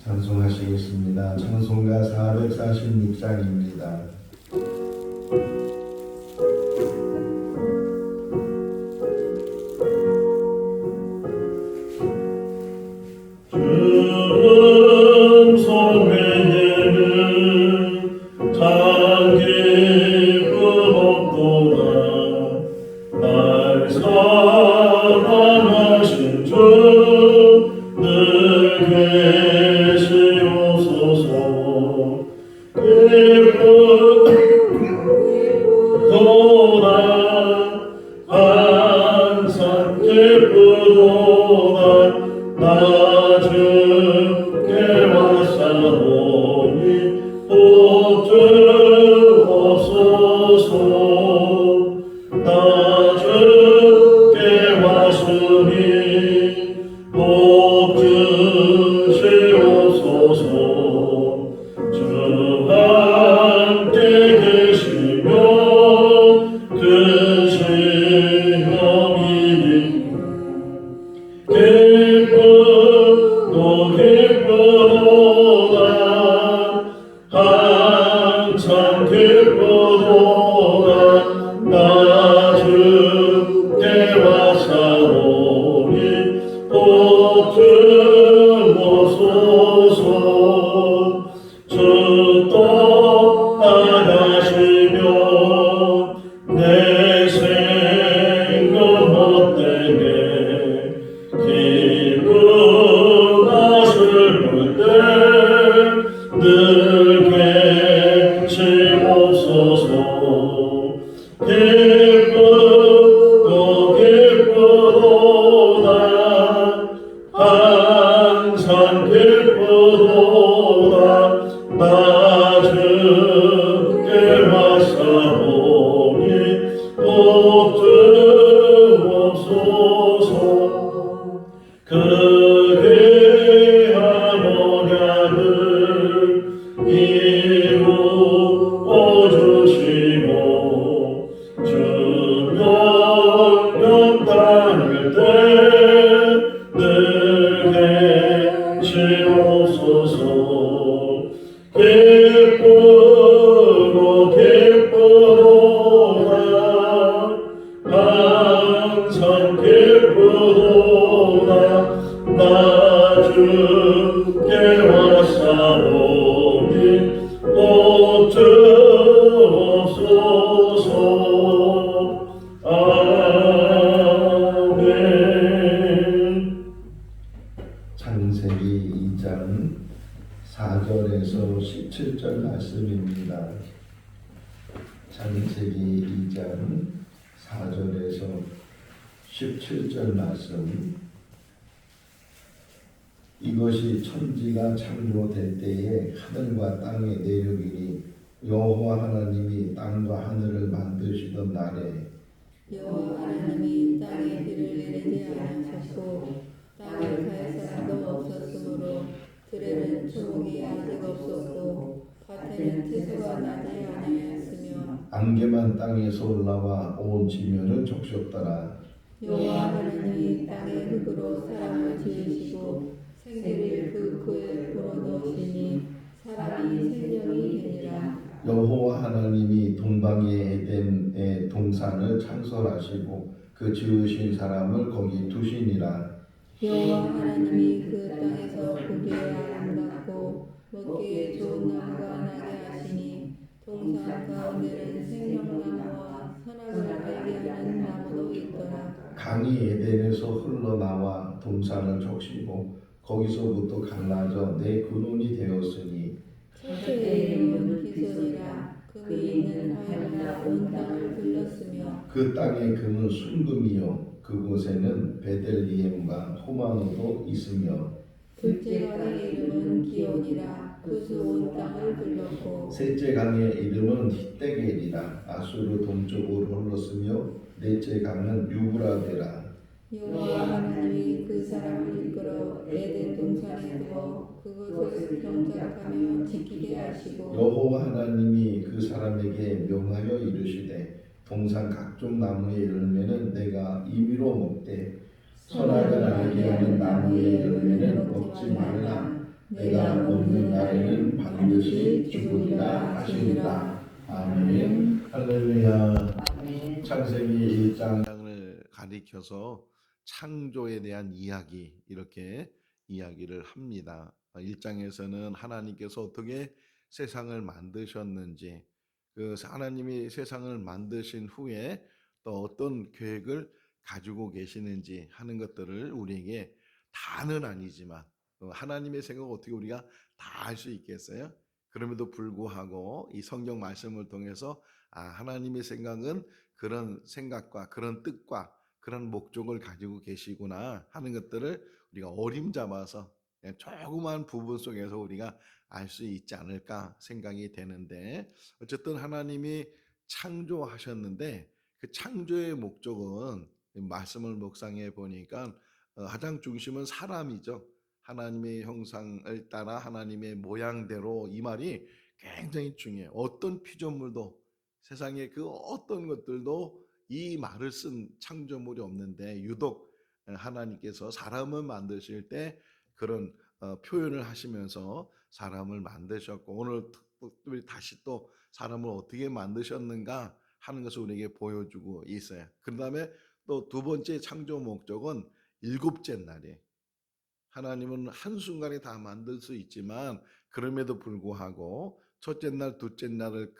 찬송하시겠습니다. 찬송가 446장입니다. 창세기 2장 4절에서 17절 말씀입니다. 창세기 2장 4절에서 17절 말씀. 이것이 천지가 창조될 때에 하늘과 땅의 내륙이니 여호와 하나님이 땅과 하늘을 만드시던 날에 여호와 하나님이 땅에 비를 내리지 않으셨고 땅을 갈 사람도 없었으므로 들에는 초목이 아직 없었고 밭에는 태소가 나지 아니하였으며 안개만 땅에서 올라와 온 지면을 적셨더라. 여호와 하나님이 땅의 흙으로 사람을 지으시고 생기를 그 코에 불어넣으시니 사람이 생명이 되니라. 여호와 하나님이 동방의 에덴의 동산을 창설하시고 그 지으신 사람을 거기 두시니라. 여호와 하나님이 그 땅에서 보기에 아름답고 먹기에 좋은 나무가 나게 하시니 동산 가운데는 생명나무와 선악을 알게 하는 나무도 있더라. 강이 에덴에서 흘러나와 동산을 적시고 거기서부터 갈라져 네 근원이 되었으니 첫째의 이름은 기손이라. 금이 있는 하늘나 온 땅을 둘렀으며 그 땅의 금은 순금이요 그곳에는 베들리헴과 호마노도 있으며 둘째 강의 이름은 기온이라. 그수 온 땅을 둘렀고 셋째 강의 이름은 히데겔이라. 아수르 동쪽으로 흘렀으며 넷째 강은 유브라데라. 여호와 하나님이 그 사람을 이끌어 에덴 동산에 두어 그것을 경작하며 지키게 하시고 여호와 하나님이 그 사람에게 명하여 이르시되 동산 각종 나무의 열매는 내가 임의로 먹되 선악을 알게 하는 나무의 열매는 먹지 말라. 내가 없는 날에는 반드시 죽으리라 하시니라. 아멘. 할렐루야. 창세기 1장을 가리켜서 창조에 대한 이야기, 이렇게 이야기를 합니다. 1장에서는 하나님께서 어떻게 세상을 만드셨는지, 그 하나님이 세상을 만드신 후에 또 어떤 계획을 가지고 계시는지 하는 것들을 우리에게 다는 아니지만, 하나님의 생각을 어떻게 우리가 다 알 수 있겠어요? 그럼에도 불구하고 이 성경 말씀을 통해서 하나님의 생각은 그런 생각과 그런 뜻과 그런 목적을 가지고 계시구나 하는 것들을 우리가 어림잡아서 그냥 조그만 부분 속에서 우리가 알 수 있지 않을까 생각이 되는데, 어쨌든 하나님이 창조하셨는데 그 창조의 목적은 말씀을 묵상해 보니까 가장 중심은 사람이죠. 하나님의 형상을 따라 하나님의 모양대로, 이 말이 굉장히 중요해요. 어떤 피조물도, 세상에 그 어떤 것들도 이 말을 쓴 창조물이 없는데 유독 하나님께서 사람을 만드실 때 그런 표현을 하시면서 사람을 만드셨고, 오늘 특별히 다시 또 사람을 어떻게 만드셨는가 하는 것을 우리에게 보여주고 있어요. 그 다음에 또 두 번째 창조 목적은 일곱째 날이에요. 하나님은 한순간에 다 만들 수 있지만 그럼에도 불구하고 첫째 날, 둘째 날을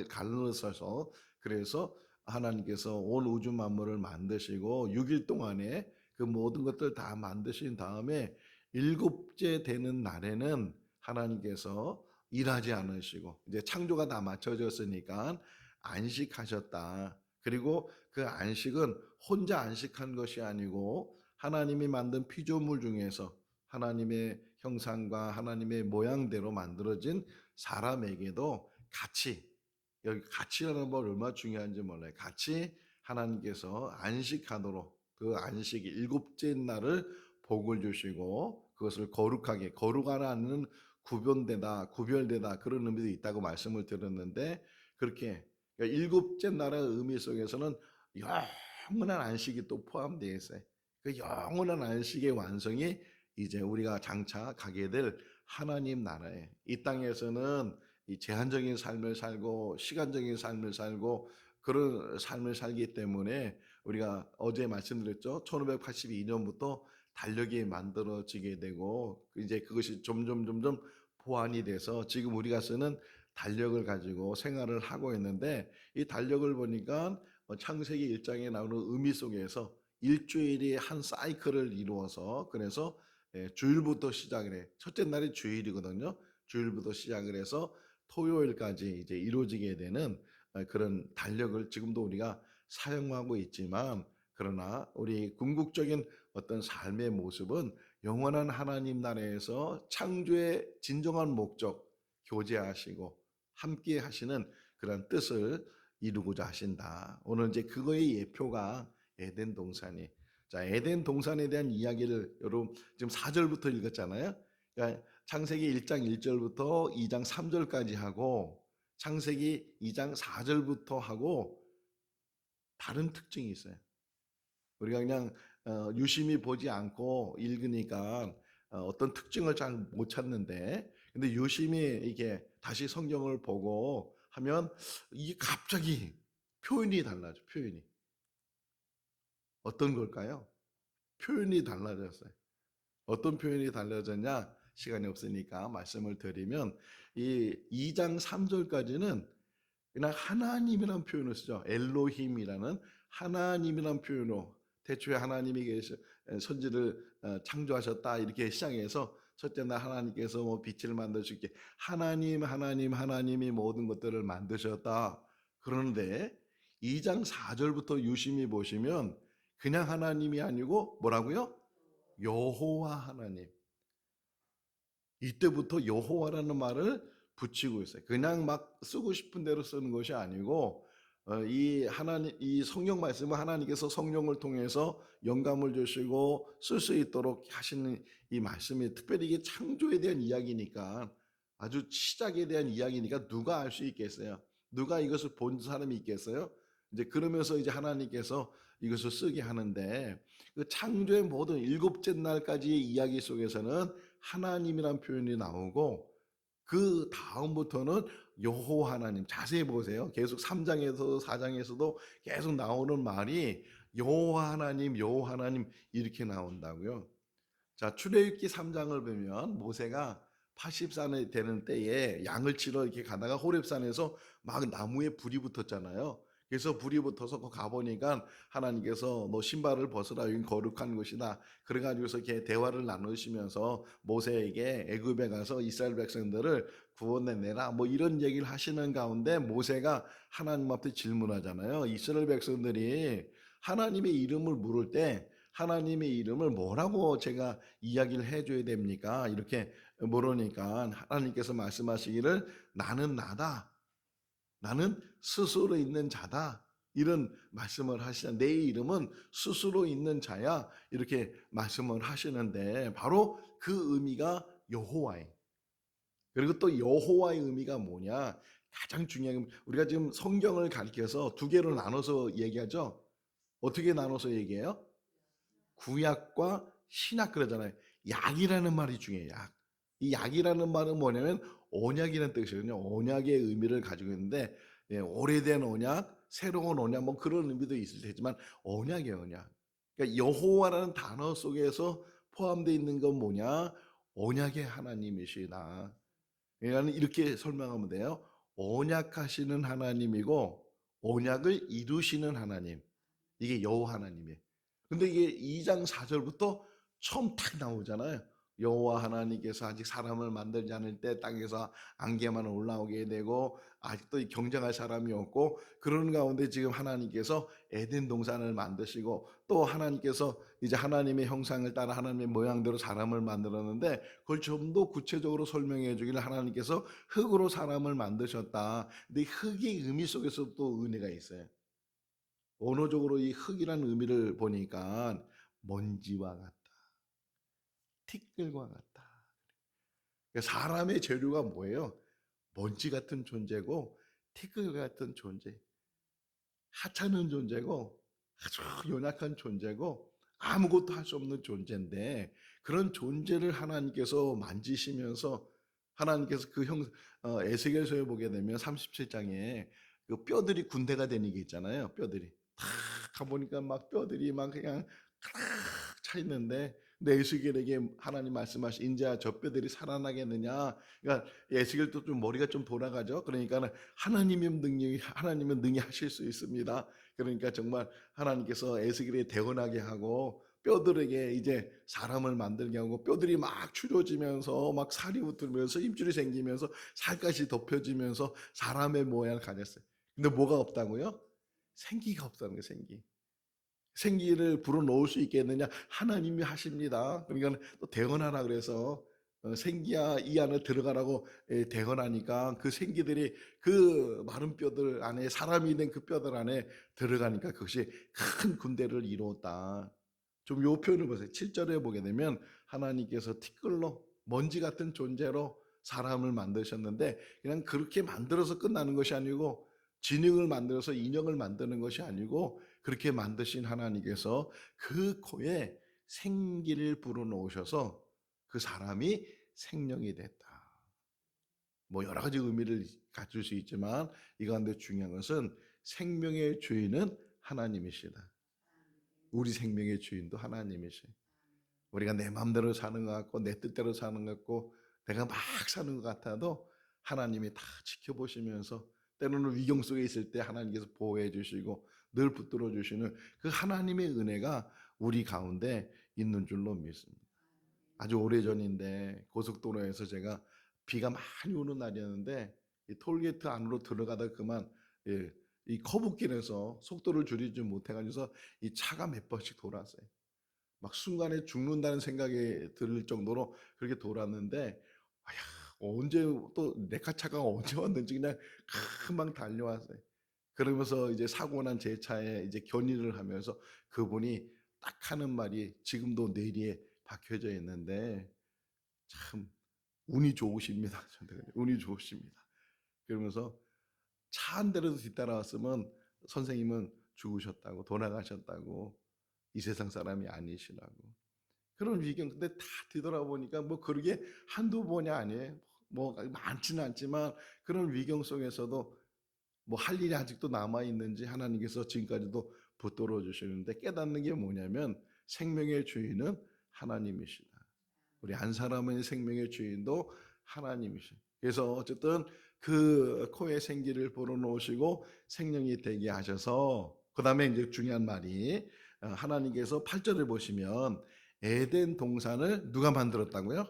가르쳐서, 그래서 하나님께서 온 우주 만물을 만드시고 6일 동안에 그 모든 것들 다 만드신 다음에 일곱째 되는 날에는 하나님께서 일하지 않으시고 이제 창조가 다 맞춰졌으니까 안식하셨다. 그리고 그 안식은 혼자 안식한 것이 아니고 하나님이 만든 피조물 중에서 하나님의 형상과 하나님의 모양대로 만들어진 사람에게도 같이, 여기 같이라는 말 얼마나 중요한지 몰라요. 같이 하나님께서 안식하도록, 그 안식 일곱째 날을 복을 주시고 그것을 거룩하게, 거룩하라는 구별되다 그런 의미도 있다고 말씀을 드렸는데, 그렇게 그러니까 일곱째 날의 의미 속에서는 영원한 안식이 또 포함되어 있어요. 그 영원한 안식의 완성이 이제 우리가 장차 가게 될 하나님 나라에, 이 땅에서는 이 제한적인 삶을 살고 시간적인 삶을 살고 그런 삶을 살기 때문에 우리가 어제 말씀드렸죠. 1582년부터 달력이 만들어지게 되고 이제 그것이 점점 보완이 돼서 지금 우리가 쓰는 달력을 가지고 생활을 하고 있는데, 이 달력을 보니까 창세기 1장에 나오는 의미 속에서 일주일이 한 사이클을 이루어서, 그래서 주일부터 시작을 해. 첫째 날이 주일이거든요. 주일부터 시작을 해서 토요일까지 이제 이루어지게 되는 그런 달력을 지금도 우리가 사용하고 있지만, 그러나 우리 궁극적인 어떤 삶의 모습은 영원한 하나님 나라에서 창조의 진정한 목적 교제하시고 함께 하시는 그런 뜻을 이루고자 하신다. 오늘 이제 그거의 예표가 에덴 동산이. 자, 에덴 동산에 대한 이야기를 여러분 지금 4절부터 읽었잖아요. 그러니까 창세기 1장 1절부터 2장 3절까지 하고 창세기 2장 4절부터 하고 다른 특징이 있어요. 우리가 그냥 유심히 보지 않고 읽으니까 어떤 특징을 잘 못 찾는데, 근데 유심히 이게 다시 성경을 보고 하면 이게 갑자기 표현이 달라져. 표현이 어떤 걸까요? 표현이 달라졌어요. 어떤 표현이 달라졌냐? 시간이 없으니까 말씀을 드리면 이 2장 3절까지는 그냥 하나님이라는 표현을 쓰죠. 엘로힘이라는 하나님이라는 표현으로, 태초에 하나님이 선지를 창조하셨다 이렇게 시작해서 첫째 날 하나님께서 뭐 빛을 만드시게 하나님이 모든 것들을 만드셨다. 그런데 2장 4절부터 유심히 보시면 그냥 하나님이 아니고 뭐라고요? 여호와 하나님. 이때부터 여호와라는 말을 붙이고 있어요. 그냥 막 쓰고 싶은 대로 쓰는 것이 아니고 이 하나님, 이 성경 말씀은 하나님께서 성령을 통해서 영감을 주시고 쓸 수 있도록 하시는 이 말씀이, 특별히 이게 창조에 대한 이야기니까, 아주 시작에 대한 이야기니까 누가 알 수 있겠어요? 누가 이것을 본 사람이 있겠어요? 이제 그러면서 이제 하나님께서 이것을 쓰게 하는데, 그 창조의 모든 일곱째 날까지의 이야기 속에서는 하나님이란 표현이 나오고 그 다음부터는 여호와 하나님. 자세히 보세요. 계속 3장에서 4장에서도 계속 나오는 말이 여호와 하나님, 여호와 하나님 이렇게 나온다고요. 자, 출애굽기 3장을 보면 모세가 80산이 되는 때에 양을 치러 이렇게 가다가 호렙산에서 막 나무에 불이 붙었잖아요. 그래서 불이 붙어서 가보니까 하나님께서 너 신발을 벗으라, 여긴 거룩한 곳이다. 그래가지고서 이렇게 대화를 나누시면서 모세에게 애굽에 가서 이스라엘 백성들을 구원해내라 뭐 이런 얘기를 하시는 가운데 모세가 하나님 앞에 질문하잖아요. 이스라엘 백성들이 하나님의 이름을 물을 때 하나님의 이름을 뭐라고 제가 이야기를 해줘야 됩니까? 이렇게 물으니까 하나님께서 말씀하시기를 나는 나다. 나는 스스로 있는 자다. 이런 말씀을 하시는 내 이름은 스스로 있는 자야. 이렇게 말씀을 하시는데 바로 그 의미가 여호와예요. 그리고 또 여호와의 의미가 뭐냐? 가장 중요한 우리가 지금 성경을 가리켜서 두 개로 나눠서 얘기하죠. 어떻게 나눠서 얘기해요? 구약과 신약 그러잖아요. 약이라는 말이 중요해요. 약. 이 약이라는 말은 뭐냐면 언약이라는 뜻이거든요. 언약의 의미를 가지고 있는데 오래된 언약, 새로운 언약 뭐 그런 의미도 있을 테지만 언약이에요, 언약. 그러니까 여호와라는 단어 속에서 포함되어 있는 건 뭐냐? 언약의 하나님이시다. 그러니까 이렇게 설명하면 돼요. 언약하시는 하나님이고 언약을 이루시는 하나님. 이게 여호와 하나님이에요. 근데 이게 2장 4절부터 처음 탁 나오잖아요. 여호와 하나님께서 아직 사람을 만들지 않을 때 땅에서 안개만 올라오게 되고 아직도 경쟁할 사람이 없고 그런 가운데 지금 하나님께서 에덴 동산을 만드시고 또 하나님께서 이제 하나님의 형상을 따라 하나님의 모양대로 사람을 만들었는데 그걸 좀 더 구체적으로 설명해 주기를 하나님께서 흙으로 사람을 만드셨다. 근데 이 흙의 의미 속에서 또 은혜가 있어요. 언어적으로 이 흙이라는 의미를 보니까 먼지와 같다. 티끌과 같다. 그러니까 사람의 재료가 뭐예요? 먼지 같은 존재고 티끌 같은 존재. 하찮은 존재고 아주 연약한 존재고 아무것도 할 수 없는 존재인데 그런 존재를 하나님께서 만지시면서 하나님께서 그 에스겔서에 보게 되면 37장에 그 뼈들이 군대가 되는 게 있잖아요. 뼈들이 탁 가보니까 막 뼈들이 막 그냥 가득 차 있는데 근데 에스겔에게 하나님 말씀하신 인자 저 뼈들이 살아나겠느냐. 그러니까 에스겔도 좀 머리가 좀 돌아가죠. 그러니까 하나님은 능히 하실 수 있습니다. 그러니까 정말 하나님께서 에스겔이 대언하게 하고 뼈들에게 이제 사람을 만들게 하고 뼈들이 막 추려지면서 막 살이 붙으면서 힘줄이 생기면서 살갗이 덮여지면서 사람의 모양을 가졌어요. 근데 뭐가 없다고요? 생기가 없다는 거예요, 생기. 생기를 불어넣을 수 있겠느냐? 하나님이 하십니다. 그러니까 또 대언하라 그래서 생기야 이 안에 들어가라고 대언하니까 그 생기들이 그 마른 뼈들 안에 사람이 된 그 뼈들 안에 들어가니까 그것이 큰 군대를 이루었다. 좀 요 표현을 보세요. 7절에 보게 되면 하나님께서 티끌로 먼지 같은 존재로 사람을 만드셨는데 그냥 그렇게 만들어서 끝나는 것이 아니고 진흙을 만들어서 인형을 만드는 것이 아니고 그렇게 만드신 하나님께서 그 코에 생기를 불어넣으셔서 그 사람이 생명이 됐다. 뭐 여러 가지 의미를 가질 수 있지만 이 가운데 중요한 것은 생명의 주인은 하나님이시다. 우리 생명의 주인도 하나님이시. 우리가 내 마음대로 사는 것 같고 내 뜻대로 사는 것 같고 내가 막 사는 것 같아도 하나님이 다 지켜보시면서 때로는 위경 속에 있을 때 하나님께서 보호해 주시고 늘 붙들어 주시는 그 하나님의 은혜가 우리 가운데 있는 줄로 믿습니다. 아주 오래전인데 고속도로에서 제가 비가 많이 오는 날이었는데 이 톨게이트 안으로 들어가다 그만 이 커브길에서 속도를 줄이지 못해가지고서 이 차가 몇 번씩 돌았어요. 막 순간에 죽는다는 생각이 들 정도로 그렇게 돌았는데 아야 언제 또 내 차가 언제 왔는지 그냥 금방 달려왔어요. 그러면서 이제 사고 난 제 차에 이제 견인을 하면서 그분이 딱 하는 말이 지금도 뇌리에 박혀져 있는데 참 운이 좋으십니다. 저한테 운이 좋으십니다. 그러면서 차 한 대라도 뒤따라왔으면 선생님은 죽으셨다고 돌아가셨다고 이 세상 사람이 아니시라고. 그런 위경. 근데 다 뒤돌아보니까 뭐 그러게 한두 번이 아니에요. 뭐 많지는 않지만 그런 위경 속에서도 뭐 할 일이 아직도 남아 있는지 하나님께서 지금까지도 붙들어 주시는데, 깨닫는 게 뭐냐면 생명의 주인은 하나님이시다. 우리 한 사람의 생명의 주인도 하나님이시. 그래서 어쨌든 그 코에 생기를 불어넣으시고 생명이 되게 하셔서, 그다음에 이제 중요한 말이, 하나님께서 8절을 보시면 에덴 동산을 누가 만들었다고요?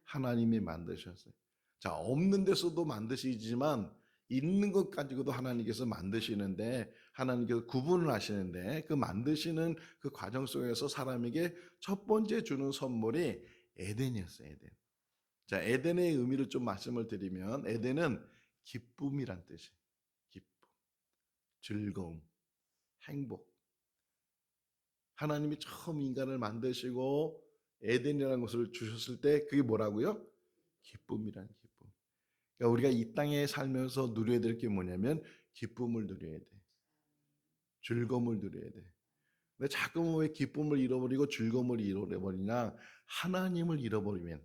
하나님이 만드셨어요. 자, 없는 데서도 만드시지만 있는 것 가지고도 하나님께서 만드시는데, 하나님께서 구분을 하시는데, 그 만드시는 그 과정 속에서 사람에게 첫 번째 주는 선물이 에덴이었어요. 에덴. 자, 에덴의 의미를 좀 말씀을 드리면, 에덴은 기쁨이란 뜻이에요. 기쁨, 즐거움, 행복. 하나님이 처음 인간을 만드시고 에덴이라는 것을 주셨을 때 그게 뭐라고요? 기쁨이란 기쁨. 그러니까 우리가 이 땅에 살면서 누려야 될 게 뭐냐면 기쁨을 누려야 돼. 즐거움을 누려야 돼. 근데 자꾸 왜 기쁨을 잃어버리고 즐거움을 잃어버리냐? 하나님을 잃어버리면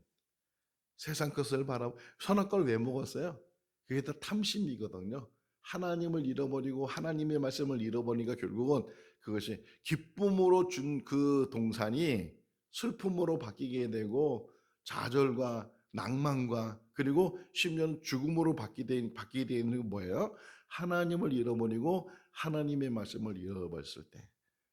세상 것을 선악 걸 왜 먹었어요? 그게 다 탐심이거든요. 하나님을 잃어버리고 하나님의 말씀을 잃어버리니까 결국은 그것이 기쁨으로 준 그 동산이 슬픔으로 바뀌게 되고, 좌절과 낭만과 그리고 심지어는 죽음으로 바뀌게 되는 게 뭐예요? 하나님을 잃어버리고 하나님의 말씀을 잃어버렸을 때.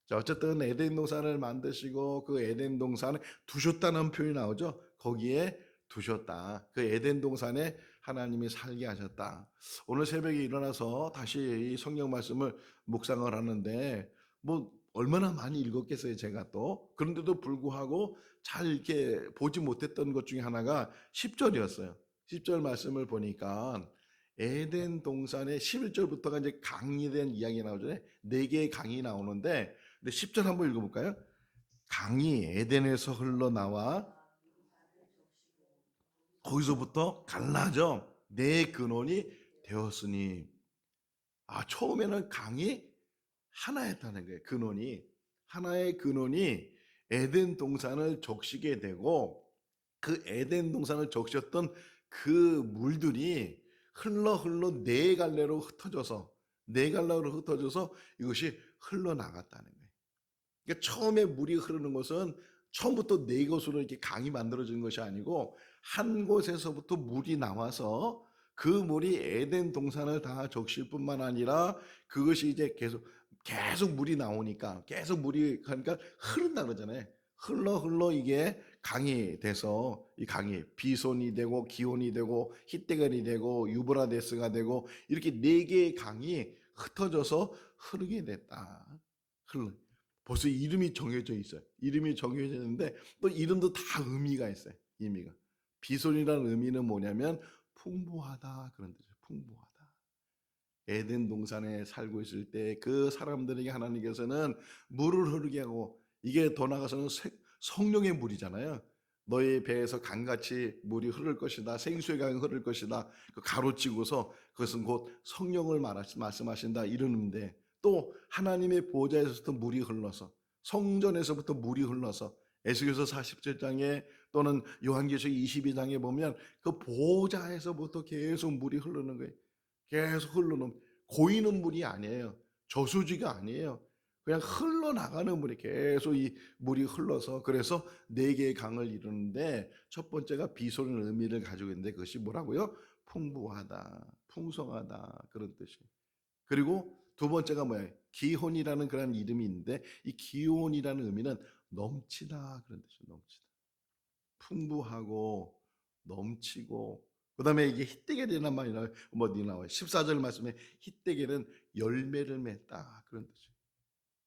자, 어쨌든 에덴 동산을 만드시고 그 에덴 동산에 두셨다는 표현이 나오죠. 거기에 두셨다. 그 에덴 동산에 하나님이 살게 하셨다. 오늘 새벽에 일어나서 다시 이 성경 말씀을 묵상을 하는데, 뭐 얼마나 많이 읽었겠어요, 제가 또. 그런데도 불구하고 잘 이렇게 보지 못했던 것 중에 하나가 10절이었어요. 10절 말씀을 보니까 에덴 동산의 11절부터가 이제 강에 대한 이야기 나오잖아요. 네 개의 강이 나오는데, 근데 10절 한번 읽어볼까요? 강이 에덴에서 흘러나와 거기서부터 갈라져 내 근원이 되었으니. 아, 처음에는 강이 하나였다는 거예요. 근원이 하나의 근원이 에덴 동산을 적시게 되고, 그 에덴 동산을 적셨던 그 물들이 흘러 네 갈래로 흩어져서, 네 갈래로 흩어져서 이것이 흘러나갔다는 거예요. 그러니까 처음에 물이 흐르는 것은 처음부터 네 곳으로 이렇게 강이 만들어지는 것이 아니고, 한 곳에서부터 물이 나와서 그 물이 에덴 동산을 다 적실 뿐만 아니라, 그것이 이제 계속 물이 나오니까, 계속 물이 가니까 흐른다 그러잖아요. 흘러 이게 강이 돼서, 이 강이 비손이 되고 기온이 되고 히데갈이 되고 유브라데스가 되고, 이렇게 네 개의 강이 흩어져서 흐르게 됐다. 흘러. 벌써 이름이 정해져 있어요. 이름이 정해져 있는데 또 이름도 다 의미가 있어요. 의미가. 비손이라는 의미는 뭐냐면 풍부하다, 그런 뜻이에요. 풍부하다. 에덴 동산에 살고 있을 때 그 사람들에게 하나님께서는 물을 흐르게 하고, 이게 더 나아가서는 성령의 물이잖아요. 너희 배에서 강같이 물이 흐를 것이다. 생수의 강이 흐를 것이다. 그 가로치고서 그것은 곧 성령을 말씀하신다 이러는데, 또 하나님의 보좌에서부터 물이 흘러서, 성전에서부터 물이 흘러서, 에스겔서 47장에 또는 요한계시록 22장에 보면 그 보좌에서부터 계속 물이 흐르는 거예요. 계속 흘러는, 고이는 물이 아니에요. 저수지가 아니에요. 그냥 흘러나가는 물이 계속, 이 물이 흘러서, 그래서 네 개의 강을 이루는데, 첫 번째가 비손의 의미를 가지고 있는데, 그것이 뭐라고요? 풍부하다, 풍성하다, 그런 뜻이에요. 그리고 두 번째가 뭐예요? 기혼이라는 그런 이름이 있는데, 이 기혼이라는 의미는 넘치다, 그런 뜻이에요. 넘치다. 풍부하고 넘치고, 그다음에 이게 히데겔이라는 말이 나와요. 뭐 나와요. 14절 말씀에 히데겔은 열매를 맺다, 그런 뜻이에요.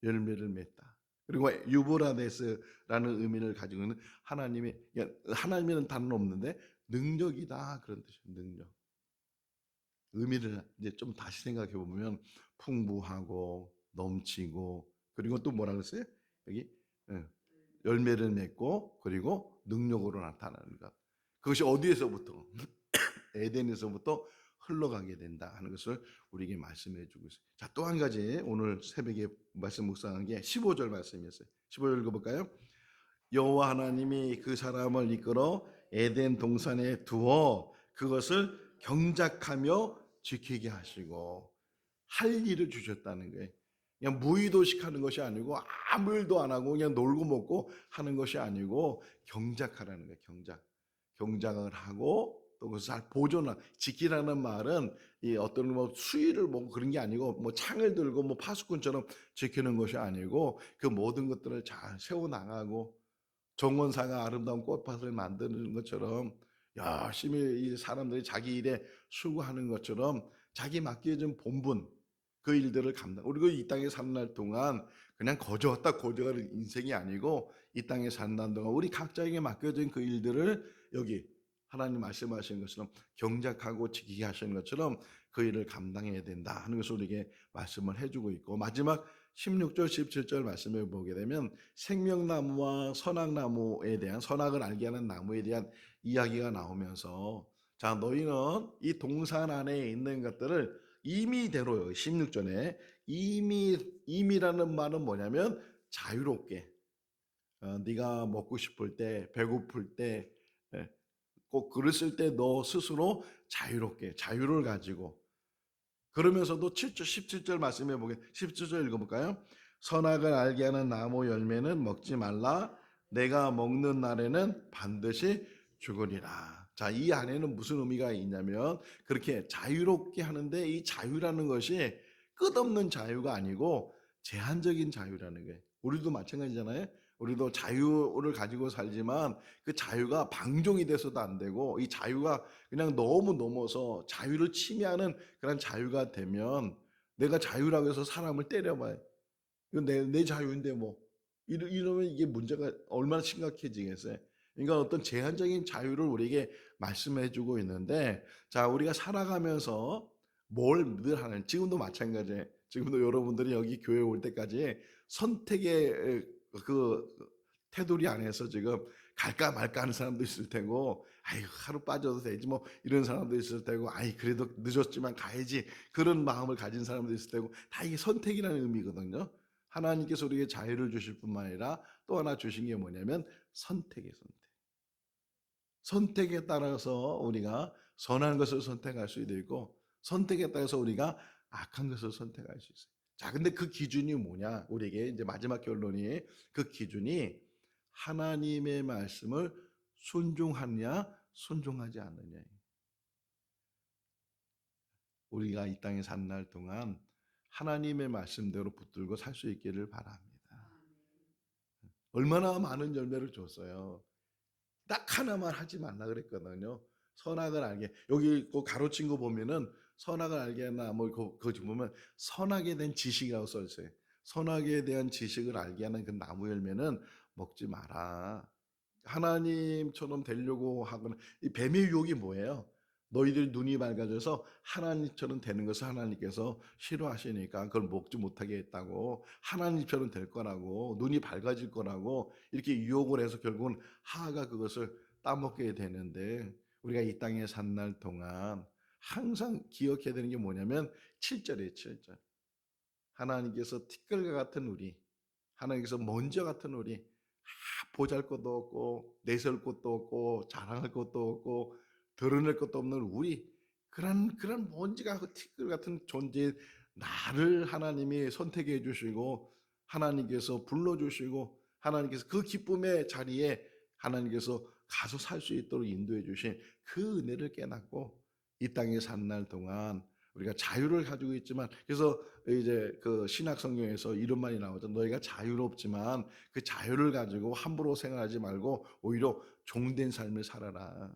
열매를 맺다. 그리고 유브라데스라는 의미를 가지고 있는 하나님이라는 단어는 없는데 능력이다, 그런 뜻이에요. 능력. 의미를 이제 좀 다시 생각해 보면 풍부하고 넘치고, 그리고 또 뭐라 그랬어요? 여기 예, 열매를 맺고 그리고 능력으로 나타나는 것. 그것이 어디에서부터? 에덴에서부터 흘러가게 된다 하는 것을 우리에게 말씀해 주고 있어요. 자, 또 한 가지 오늘 새벽에 말씀 묵상한 게 15절 말씀이었어요. 15절 읽어볼까요? 여호와 하나님이 그 사람을 이끌어 에덴 동산에 두어 그것을 경작하며 지키게 하시고 할 일을 주셨다는 거예요. 그냥 무의도식하는 것이 아니고 아무 일도 안 하고 그냥 놀고 먹고 하는 것이 아니고 경작하라는 거예요. 경작을 하고 또 그것을 잘 보존하 지키라는 말은 이 어떤 뭐 수위를 뭐 그런 게 아니고 뭐 창을 들고 뭐 파수꾼처럼 지키는 것이 아니고 그 모든 것들을 잘 세워 나가고 정원사가 아름다운 꽃밭을 만드는 것처럼 열심히 이 사람들이 자기 일에 수고하는 것처럼 자기 맡겨진 본분 그 일들을 우리가 이 땅에 사는 날 동안 그냥 거저 왔다 거저 가는 인생이 아니고 이 땅에 사는 날 동안 우리 각자에게 맡겨진 그 일들을 여기 하나님 말씀하시는 것처럼 경작하고 지키게 하시는 것처럼 그 일을 감당해야 된다 하는 것을 우리에게 말씀을 해주고 있고 마지막 16절 17절 말씀을 보게 되면 생명나무와 선악나무에 대한 선악을 알게 하는 나무에 대한 이야기가 나오면서 자 너희는 이 동산 안에 있는 것들을 임의대로요. 16절에 임의라는 말은 뭐냐면 자유롭게 네가 먹고 싶을 때 배고플 때 꼭 그랬을 때 너 스스로 자유롭게 자유를 가지고 그러면서도 7절 17절 말씀해 보게 17절 읽어볼까요? 선악을 알게 하는 나무 열매는 먹지 말라 내가 먹는 날에는 반드시 죽으리라. 자, 이 안에는 무슨 의미가 있냐면 그렇게 자유롭게 하는데 이 자유라는 것이 끝없는 자유가 아니고 제한적인 자유라는 거예요. 우리도 마찬가지잖아요. 우리도 자유를 가지고 살지만 그 자유가 방종이 돼서도 안 되고 이 자유가 그냥 너무 넘어서 자유를 침해하는 그런 자유가 되면 내가 자유라고 해서 사람을 때려봐요. 이건 내 자유인데 뭐 이러면 이게 문제가 얼마나 심각해지겠어요. 그러니까 어떤 제한적인 자유를 우리에게 말씀해주고 있는데 자 우리가 살아가면서 뭘 늘 하는 지금도 마찬가지예요. 지금도 여러분들이 여기 교회 올 때까지 선택의 그 테두리 안에서 지금 갈까 말까 하는 사람도 있을 테고 아이 하루 빠져도 되지 뭐 이런 사람도 있을 테고 아이 그래도 늦었지만 가야지 그런 마음을 가진 사람도 있을 테고 다 이게 선택이라는 의미거든요. 하나님께서 우리에게 자유를 주실 뿐만 아니라 또 하나 주신 게 뭐냐면 선택의 선택. 선택에 따라서 우리가 선한 것을 선택할 수도 있고 선택에 따라서 우리가 악한 것을 선택할 수 있어요. 자, 근데 그 기준이 뭐냐? 우리에게 이제 마지막 결론이 그 기준이 하나님의 말씀을 순종하느냐, 순종하지 않느냐. 우리가 이 땅에 산 날 동안 하나님의 말씀대로 붙들고 살 수 있기를 바랍니다. 얼마나 많은 열매를 줬어요. 딱 하나만 하지 말라 그랬거든요. 선악을 알게. 여기 그 가로친 거 보면은 선악을 알게 하나 뭐 지금 보면 선악에 대한 지식이라고 써 있어요. 선악에 대한 지식을 알게 하는 그 나무 열매는 먹지 마라. 하나님처럼 되려고 하거나 이 뱀의 유혹이 뭐예요? 너희들 눈이 밝아져서 하나님처럼 되는 것을 하나님께서 싫어하시니까 그걸 먹지 못하게 했다고 하나님처럼 될 거라고 눈이 밝아질 거라고 이렇게 유혹을 해서 결국은 하하가 그것을 따먹게 되는데 우리가 이 땅에 산 날 동안 항상 기억해야 되는 게 뭐냐면 7절이에요 7절 하나님께서 티끌과 같은 우리 하나님께서 먼저 같은 우리 보잘것도 없고 내세울 것도 없고 자랑할 것도 없고 드러낼 것도 없는 우리 그런 먼지가 그 티끌 같은 존재 나를 하나님이 선택해 주시고 하나님께서 불러 주시고 하나님께서 그 기쁨의 자리에 하나님께서 가서 살 수 있도록 인도해 주신 그 은혜를 깨닫고 이 땅에 산 날 동안 우리가 자유를 가지고 있지만 그래서 이제 그 신약 성경에서 이런 말이 나오죠. 너희가 자유롭지만 그 자유를 가지고 함부로 생활하지 말고 오히려 종된 삶을 살아라.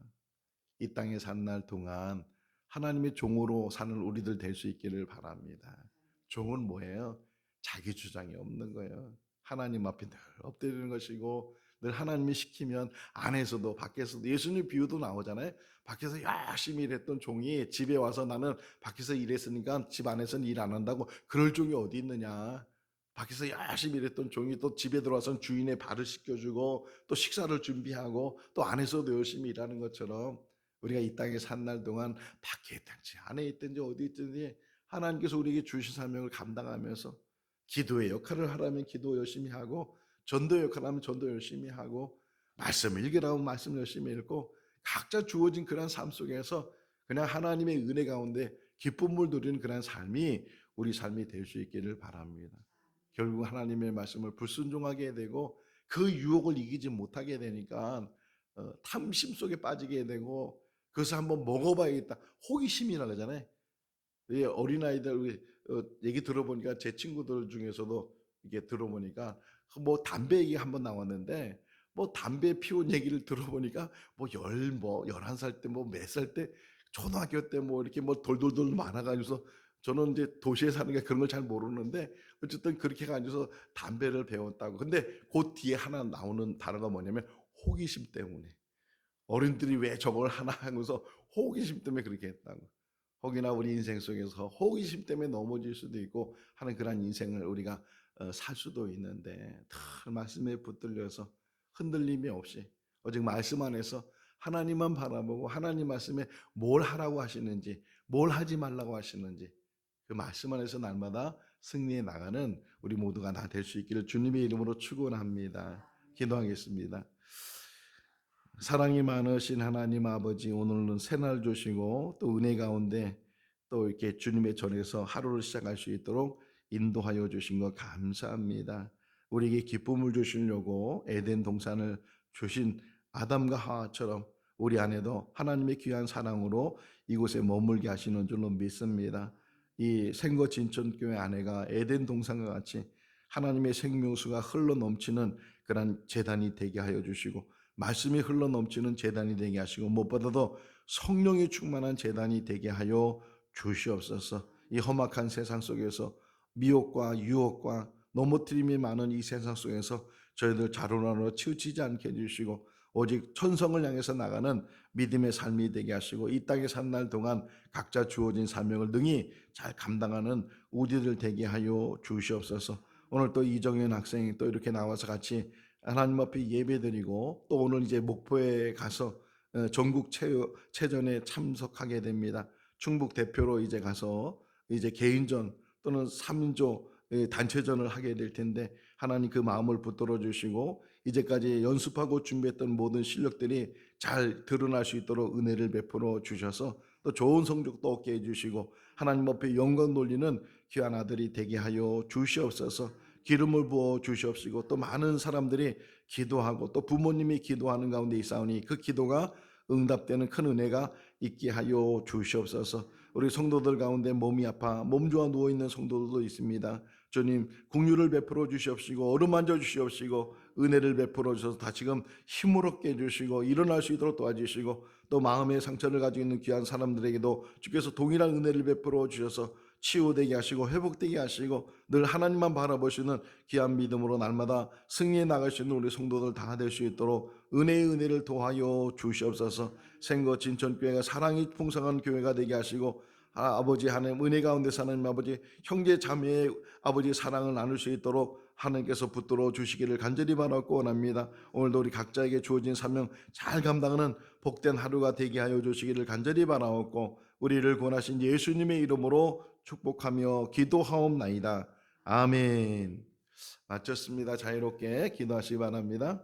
이 땅에 산 날 동안 하나님의 종으로 사는 우리들 될 수 있기를 바랍니다. 종은 뭐예요? 자기 주장이 없는 거예요. 하나님 앞에 늘 엎드리는 것이고 늘 하나님이 시키면 안에서도 밖에서도 예수님 비유도 나오잖아요. 밖에서 열심히 일했던 종이 집에 와서 나는 밖에서 일했으니까 집 안에서는 일 안 한다고 그럴 종이 어디 있느냐. 밖에서 열심히 일했던 종이 또 집에 들어와서는 주인의 발을 씻겨주고 또 식사를 준비하고 또 안에서도 열심히 일하는 것처럼 우리가 이 땅에 산 날 동안 밖에 있든지 안에 있든지 어디 있든지 하나님께서 우리에게 주신 사명을 감당하면서 기도의 역할을 하라면 기도 열심히 하고 전도 역할하면 전도 열심히 하고, 말씀 읽으라면 말씀 열심히 읽고, 각자 주어진 그런 삶 속에서 그냥 하나님의 은혜 가운데 기쁨을 누리는 그런 삶이 우리 삶이 될 수 있기를 바랍니다. 결국 하나님의 말씀을 불순종하게 되고 그 유혹을 이기지 못하게 되니까 탐심 속에 빠지게 되고, 그것을 한번 먹어봐야겠다, 호기심이라 그러잖아요. 이 어린아이들 얘기 들어보니까, 제 친구들 중에서도 이게 들어보니까 뭐 담배 얘기 한번 나왔는데, 뭐 담배 피운 얘기를 들어보니까 뭐 11살 때 뭐 몇 살 때 초등학교 때 뭐 이렇게 뭐 돌돌돌 많아가지고서, 저는 이제 도시에 사니까 그런 걸 잘 모르는데 어쨌든 그렇게 가지고서 담배를 배웠다고. 근데 그 뒤에 하나 나오는 단어가 뭐냐면 호기심 때문에, 어른들이 왜 저걸 하나 하면서 호기심 때문에 그렇게 했다고. 혹이나 우리 인생 속에서 호기심 때문에 넘어질 수도 있고 하는 그런 인생을 우리가 살 수도 있는데, 늘 말씀에 붙들려서 흔들림이 없이 오직 말씀 안에서 하나님만 바라보고, 하나님 말씀에 뭘 하라고 하시는지, 뭘 하지 말라고 하시는지, 그 말씀 안에서 날마다 승리해 나가는 우리 모두가 다 될 수 있기를 주님의 이름으로 축원합니다. 기도하겠습니다. 사랑이 많으신 하나님 아버지, 오늘은 새날 주시고 또 은혜 가운데 또 이렇게 주님의 전에서 하루를 시작할 수 있도록 인도하여 주신 것 감사합니다. 우리에게 기쁨을 주시려고 에덴 동산을 주신 아담과 하와처럼 우리 안에도 하나님의 귀한 사랑으로 이곳에 머물게 하시는 줄로 믿습니다. 이 생거 진천교회 안에가 에덴 동산과 같이 하나님의 생명수가 흘러 넘치는 그런 재단이 되게 하여 주시고, 말씀이 흘러 넘치는 재단이 되게 하시고, 무엇보다도 성령이 충만한 재단이 되게 하여 주시옵소서. 이 험악한 세상 속에서 미혹과 유혹과 넘어뜨림이 많은 이 세상 속에서 저희들 자루나로 치우치지 않게 해주시고, 오직 천성을 향해서 나가는 믿음의 삶이 되게 하시고, 이 땅에 산 날 동안 각자 주어진 사명을 능히 잘 감당하는 우리들 되게 하여 주시옵소서. 오늘 또 이정현 학생이 또 이렇게 나와서 같이 하나님 앞에 예배드리고, 또 오늘 이제 목포에 가서 전국 체전에 참석하게 됩니다. 충북 대표로 이제 가서 이제 개인전 또는 3인조 단체전을 하게 될 텐데, 하나님 그 마음을 붙들어 주시고 이제까지 연습하고 준비했던 모든 실력들이 잘 드러날 수 있도록 은혜를 베풀어 주셔서 또 좋은 성적도 얻게 해주시고, 하나님 앞에 영광 돌리는 귀한 아들이 되게 하여 주시옵소서. 기름을 부어 주시옵시고, 또 많은 사람들이 기도하고 또 부모님이 기도하는 가운데 있사오니 그 기도가 응답되는 큰 은혜가 있게 하여 주시옵소서. 우리 성도들 가운데 몸이 아파 몸 좋아 누워있는 성도들도 있습니다. 주님, 긍휼을 베풀어 주시옵시고 어루만져 주시옵시고 은혜를 베풀어 주셔서 다시금 힘을 얻게 해주시고 일어날 수 있도록 도와주시고, 또 마음의 상처를 가지고 있는 귀한 사람들에게도 주께서 동일한 은혜를 베풀어 주셔서 치유되게 하시고 회복되게 하시고 늘 하나님만 바라보시는 귀한 믿음으로 날마다 승리해 나갈 수 있는 우리 성도들 다 될 수 있도록 은혜의 은혜를 도하여 주시옵소서. 생거 진천교회가 사랑이 풍성한 교회가 되게 하시고, 아버지 하나님 은혜 가운데 사는 아버지 형제 자매의 아버지 사랑을 나눌 수 있도록 하나님께서 붙들어 주시기를 간절히 바라고 원합니다. 오늘도 우리 각자에게 주어진 사명 잘 감당하는 복된 하루가 되게 하여 주시기를 간절히 바라옵고, 우리를 구원하신 예수님의 이름으로 축복하며 기도하옵나이다. 아멘. 마쳤습니다. 자유롭게 기도하시기 바랍니다.